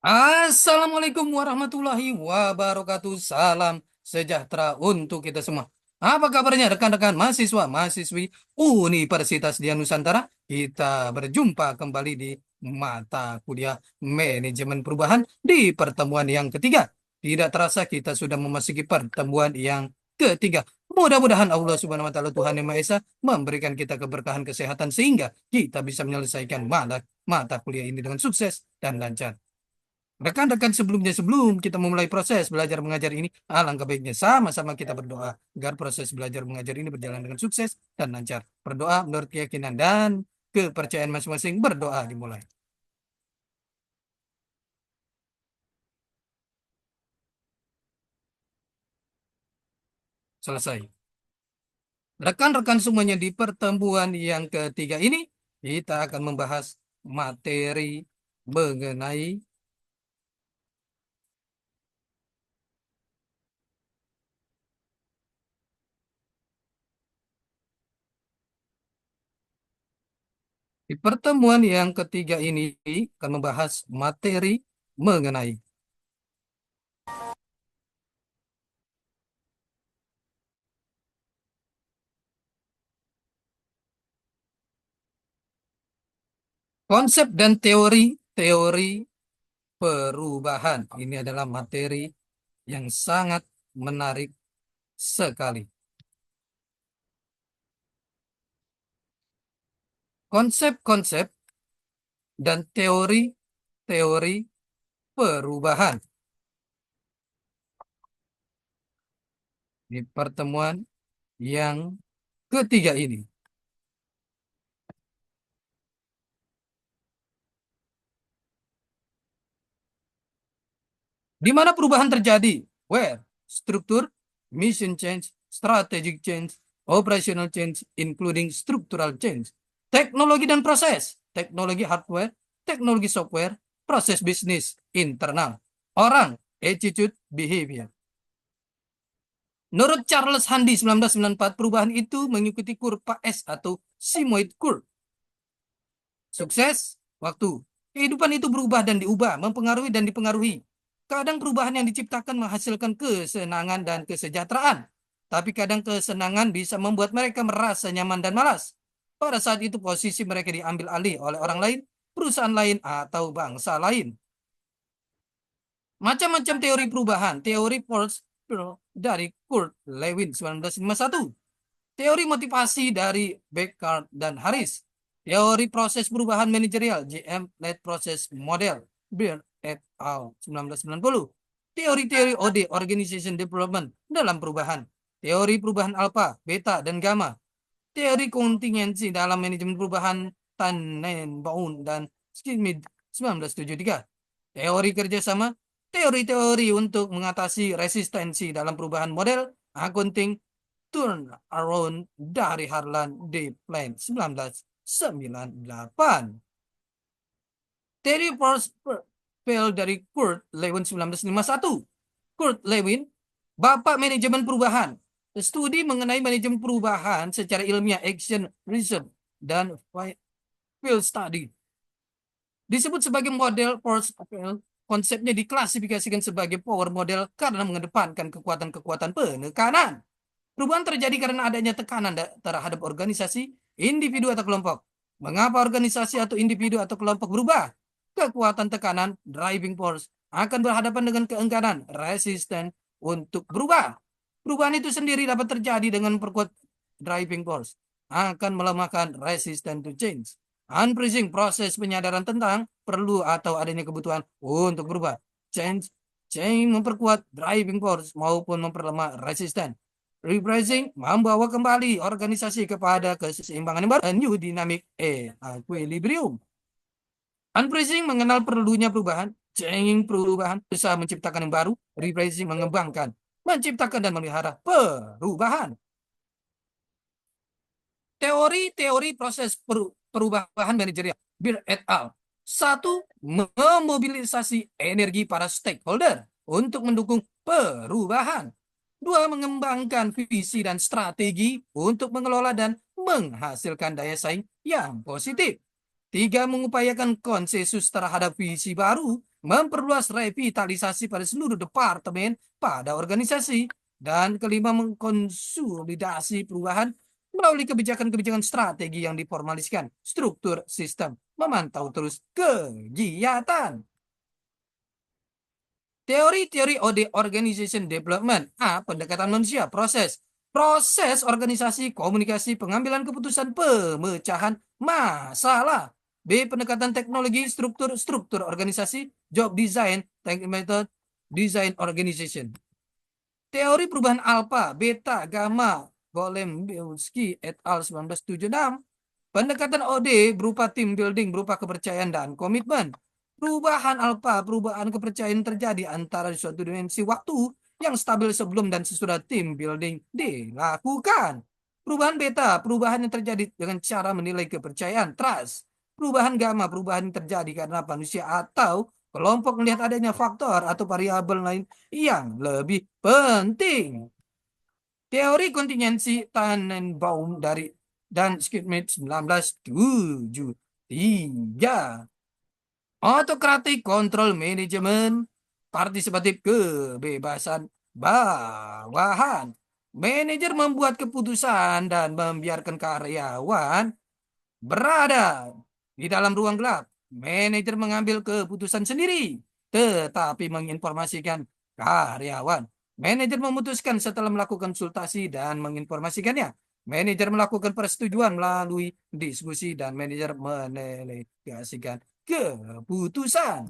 Assalamualaikum warahmatullahi wabarakatuh. Salam sejahtera untuk kita semua. Apa kabarnya rekan-rekan mahasiswa, mahasiswi Universitas Dian Nusantara? Kita berjumpa kembali di mata kuliah Manajemen Perubahan di pertemuan yang ketiga. Tidak terasa kita sudah memasuki pertemuan yang ketiga. Mudah-mudahan Allah Subhanahu wa taala Tuhan Yang Maha Esa memberikan kita keberkahan kesehatan sehingga kita bisa menyelesaikan mata kuliah ini dengan sukses dan lancar. Rekan-rekan sebelum kita memulai proses belajar mengajar ini, alangkah baiknya sama-sama kita berdoa agar proses belajar mengajar ini berjalan dengan sukses dan lancar. Berdoa menurut keyakinan dan kepercayaan masing-masing. Berdoa dimulai. Selesai. Rekan-rekan semuanya di pertemuan yang ketiga ini, kita akan membahas materi mengenai di pertemuan yang ketiga ini akan membahas materi mengenai konsep dan teori-teori perubahan. Ini adalah materi yang sangat menarik sekali. Konsep-konsep dan teori-teori perubahan di pertemuan yang ketiga ini. Di mana perubahan terjadi? Where? Struktur, mission change, strategic change, operational change, including structural change. Teknologi dan proses. Teknologi hardware, teknologi software, proses bisnis, internal. Orang, attitude, behavior. Menurut Charles Handy 1994, perubahan itu mengikuti kurva S atau sigmoid curve. Sukses, waktu. Kehidupan itu berubah dan diubah, mempengaruhi dan dipengaruhi. Kadang perubahan yang diciptakan menghasilkan kesenangan dan kesejahteraan. Tapi kadang kesenangan bisa membuat mereka merasa nyaman dan malas. Pada saat itu posisi mereka diambil alih oleh orang lain, perusahaan lain, atau bangsa lain. Macam-macam teori perubahan. Teori Pulse dari Kurt Lewin 1951. Teori motivasi dari Beckard dan Harris. Teori proses perubahan manajerial GM-led Process Model Beard et al. 1990. Teori-teori OD Organization Development dalam perubahan. Teori perubahan alfa, beta, dan gamma. Teori kontingensi dalam manajemen perubahan Tannenbaum dan Schmidt 1973. Teori kerjasama, teori-teori untuk mengatasi resistensi dalam perubahan model akunting turnaround dari Harlan D. Plan 1998. Teori Fail dari Kurt Lewin 1951. Kurt Lewin, Bapak Manajemen Perubahan. Studi mengenai manajemen perubahan secara ilmiah, action research, dan field study. Disebut sebagai model force appeal, konsepnya diklasifikasikan sebagai power model karena mengedepankan kekuatan-kekuatan penekanan. Perubahan terjadi karena adanya tekanan terhadap organisasi, individu atau kelompok. Mengapa organisasi atau individu atau kelompok berubah? Kekuatan tekanan, driving force, akan berhadapan dengan keengganan, resisten untuk berubah. Perubahan itu sendiri dapat terjadi dengan perkuat driving force, akan melemahkan resisten to change. Unfreezing, proses penyadaran tentang perlu atau adanya kebutuhan untuk berubah. Change memperkuat driving force maupun memperlemah resisten. Rephrasing membawa kembali organisasi kepada keseimbangan yang baru. A new dynamic equilibrium. Unfreezing mengenal perlunya perubahan. Changing perubahan berusaha menciptakan yang baru. Rephrasing mengembangkan, menciptakan dan memelihara perubahan. Teori-teori proses perubahan manajerial. Beer et al. Satu, memobilisasi energi para stakeholder untuk mendukung perubahan. Dua, mengembangkan visi dan strategi untuk mengelola dan menghasilkan daya saing yang positif. Tiga, mengupayakan konsensus terhadap visi baru memperluas revitalisasi pada seluruh departemen pada organisasi. Dan kelima, mengkonsolidasi perubahan melalui kebijakan-kebijakan strategi yang diformaliskan, struktur sistem, memantau terus kegiatan. Teori-teori OD Organization Development. A. Pendekatan manusia, proses. Proses organisasi, komunikasi, pengambilan keputusan, pemecahan masalah. B. Pendekatan teknologi, struktur organisasi, job design, technical method, design organization. Teori perubahan alfa, beta, gamma, Golembowski et al. 1976. Pendekatan OD berupa team building, berupa kepercayaan dan komitmen. Perubahan alfa, perubahan kepercayaan terjadi antara suatu dimensi waktu yang stabil sebelum dan sesudah tim building dilakukan. Perubahan beta, perubahan yang terjadi dengan cara menilai kepercayaan, trust. Perubahan gamma, perubahan yang terjadi karena manusia atau kelompok melihat adanya faktor atau variabel lain yang lebih penting. Teori kontingensi Tannenbaum dan Schmidt 1973. Autokratik kontrol manajemen, partisipatif kebebasan bawahan. Manajer membuat keputusan dan membiarkan karyawan berada di dalam ruang gelap. Manajer mengambil keputusan sendiri, tetapi menginformasikan karyawan. Manajer memutuskan setelah melakukan konsultasi dan menginformasikannya. Manajer melakukan persetujuan melalui diskusi dan manajer mendelegasikan keputusan.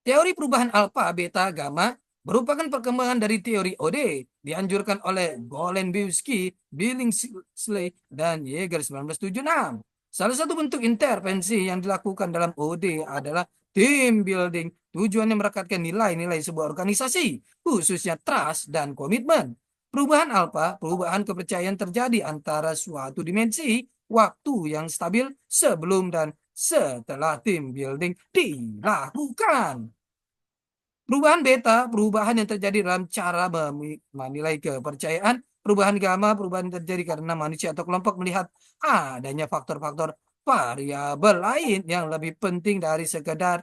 Teori perubahan alfa, beta, gamma merupakan perkembangan dari teori OD dianjurkan oleh Golembowski, Billingsley, dan Yeager 1976. Salah satu bentuk intervensi yang dilakukan dalam OD adalah team building. Tujuannya merekatkan nilai-nilai sebuah organisasi, khususnya trust dan komitmen. Perubahan alfa, perubahan kepercayaan terjadi antara suatu dimensi waktu yang stabil sebelum dan setelah tim building dilakukan. Perubahan beta, perubahan yang terjadi dalam cara menilai kepercayaan. Perubahan gamma, perubahan yang terjadi karena manusia atau kelompok melihat adanya faktor-faktor variabel lain yang lebih penting dari sekedar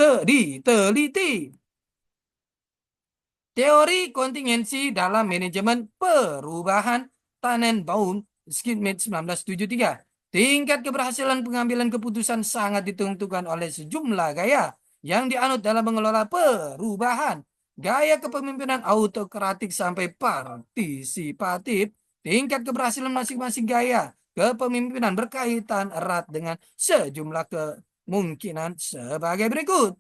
diteliti. Teori kontingensi dalam manajemen perubahan Tannenbaum, Schmidt 1973. Tingkat keberhasilan pengambilan keputusan sangat ditentukan oleh sejumlah gaya yang dianut dalam mengelola perubahan. Gaya kepemimpinan autokratik sampai partisipatif. Tingkat keberhasilan masing-masing gaya kepemimpinan berkaitan erat dengan sejumlah kemungkinan sebagai berikut.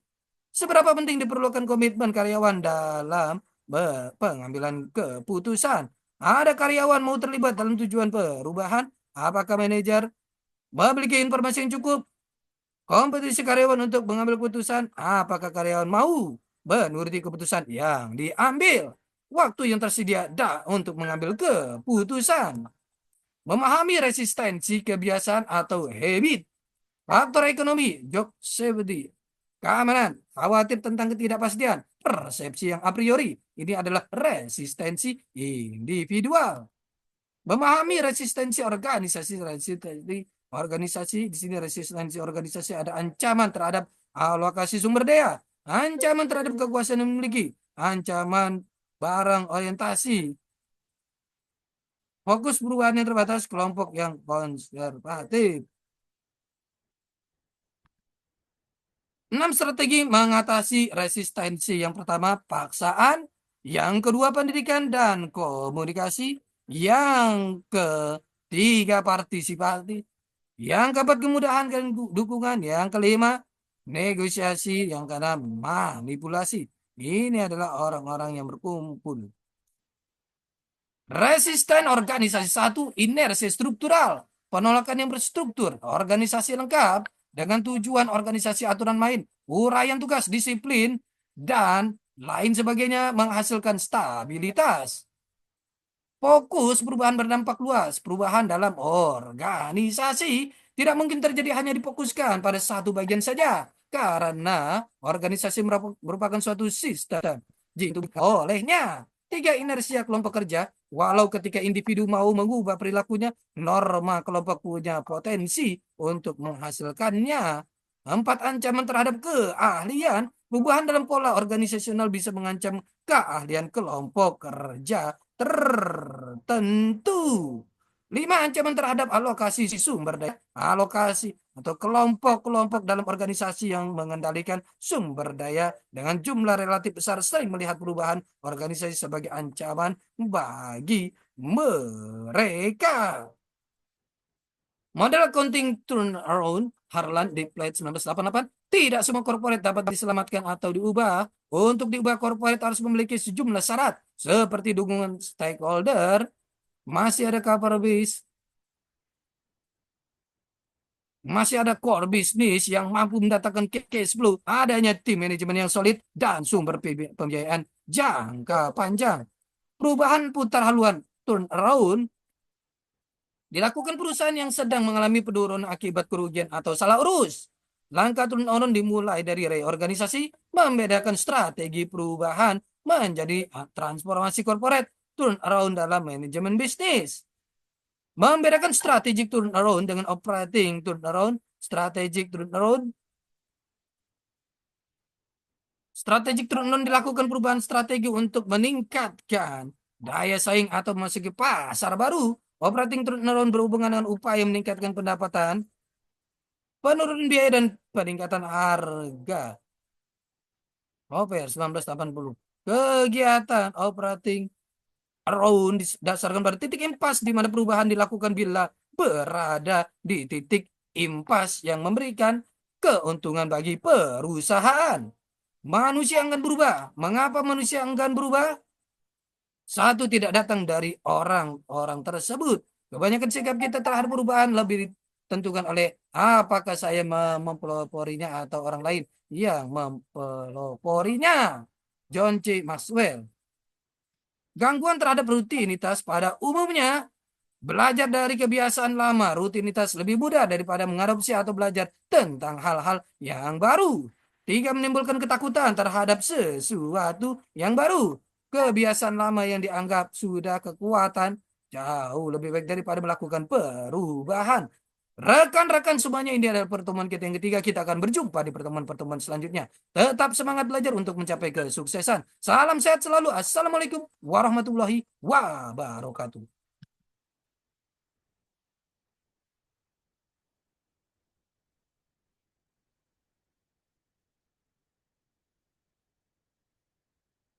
Seberapa penting diperlukan komitmen karyawan dalam pengambilan keputusan? Ada karyawan mau terlibat dalam tujuan perubahan? Apakah manajer memiliki informasi yang cukup? Kompetisi karyawan untuk mengambil keputusan? Apakah karyawan mau menuruti keputusan yang diambil? Waktu yang tersedia untuk mengambil keputusan. Memahami resistensi kebiasaan atau habit. Faktor ekonomi, job safety, keamanan, khawatir tentang ketidakpastian, persepsi yang a priori. Ini adalah resistensi individual. Memahami resistensi organisasi, di sini resistensi organisasi ada ancaman terhadap alokasi sumber daya, ancaman terhadap kekuasaan yang memiliki, ancaman barang orientasi, fokus perubahan yang terbatas, kelompok yang konservatif. 6 strategi mengatasi resistensi. Yang pertama, paksaan. Yang kedua, pendidikan dan komunikasi. Yang ketiga, partisipasi. Yang keempat, kemudahan dan dukungan. Yang kelima, negosiasi. Yang keenam, manipulasi. Ini adalah orang-orang yang berkumpul. Resisten organisasi satu, inersi struktural. Penolakan yang berstruktur, organisasi lengkap dengan tujuan organisasi aturan main, uraian tugas, disiplin, dan lain sebagainya menghasilkan stabilitas. Fokus perubahan berdampak luas. Perubahan dalam organisasi tidak mungkin terjadi hanya difokuskan pada satu bagian saja. Karena organisasi merupakan suatu sistem. Jadi olehnya, 3, inersia kelompok kerja. Walau ketika individu mau mengubah perilakunya, norma kelompok punya potensi untuk menghasilkannya. 4. Ancaman terhadap keahlian. Perubahan dalam pola organisasional bisa mengancam keahlian kelompok kerja tertentu. 5. Ancaman terhadap alokasi sumber daya. Alokasi atau kelompok-kelompok dalam organisasi yang mengendalikan sumber daya dengan jumlah relatif besar sering melihat perubahan organisasi sebagai ancaman bagi mereka. Model accounting turnaround Harlan Diploid 1988. Tidak semua corporate dapat diselamatkan atau diubah. Untuk diubah, corporate harus memiliki sejumlah syarat seperti dukungan stakeholder, masih ada cover base, masih ada core bisnis yang mampu mendatangkan cash flow, adanya tim manajemen yang solid, dan sumber pembiayaan jangka panjang. Perubahan putar haluan turnaround dilakukan perusahaan yang sedang mengalami penurunan akibat kerugian atau salah urus. Langkah turnaround dimulai dari reorganisasi, membedakan strategi perubahan menjadi transformasi korporat, turnaround dalam manajemen bisnis. Membedakan strategic turnaround dengan operating turnaround. Strategic turnaround dilakukan perubahan strategi untuk meningkatkan daya saing atau memasuki pasar baru. Operating turnaround berhubungan dengan upaya meningkatkan pendapatan, penurunan biaya, dan peningkatan harga. OPR 1980. Kegiatan operating turnaround didasarkan pada titik impas di mana perubahan dilakukan bila berada di titik impas yang memberikan keuntungan bagi perusahaan. Manusia enggan berubah. Mengapa manusia enggan berubah? Satu, tidak datang dari orang-orang tersebut. Kebanyakan sikap kita terhadap perubahan lebih ditentukan oleh apakah saya mempeloporinya atau orang lain yang mempeloporinya. John C. Maxwell. Gangguan terhadap rutinitas pada umumnya. Belajar dari kebiasaan lama, rutinitas lebih mudah daripada mengadopsi atau belajar tentang hal-hal yang baru. 3. Menimbulkan ketakutan terhadap sesuatu yang baru. Kebiasaan lama yang dianggap sudah kekuatan jauh lebih baik daripada melakukan perubahan. Rekan-rekan semuanya, ini adalah pertemuan kita yang ketiga. Kita akan berjumpa di pertemuan-pertemuan selanjutnya. Tetap semangat belajar untuk mencapai kesuksesan. Salam sehat selalu. Assalamualaikum warahmatullahi wabarakatuh.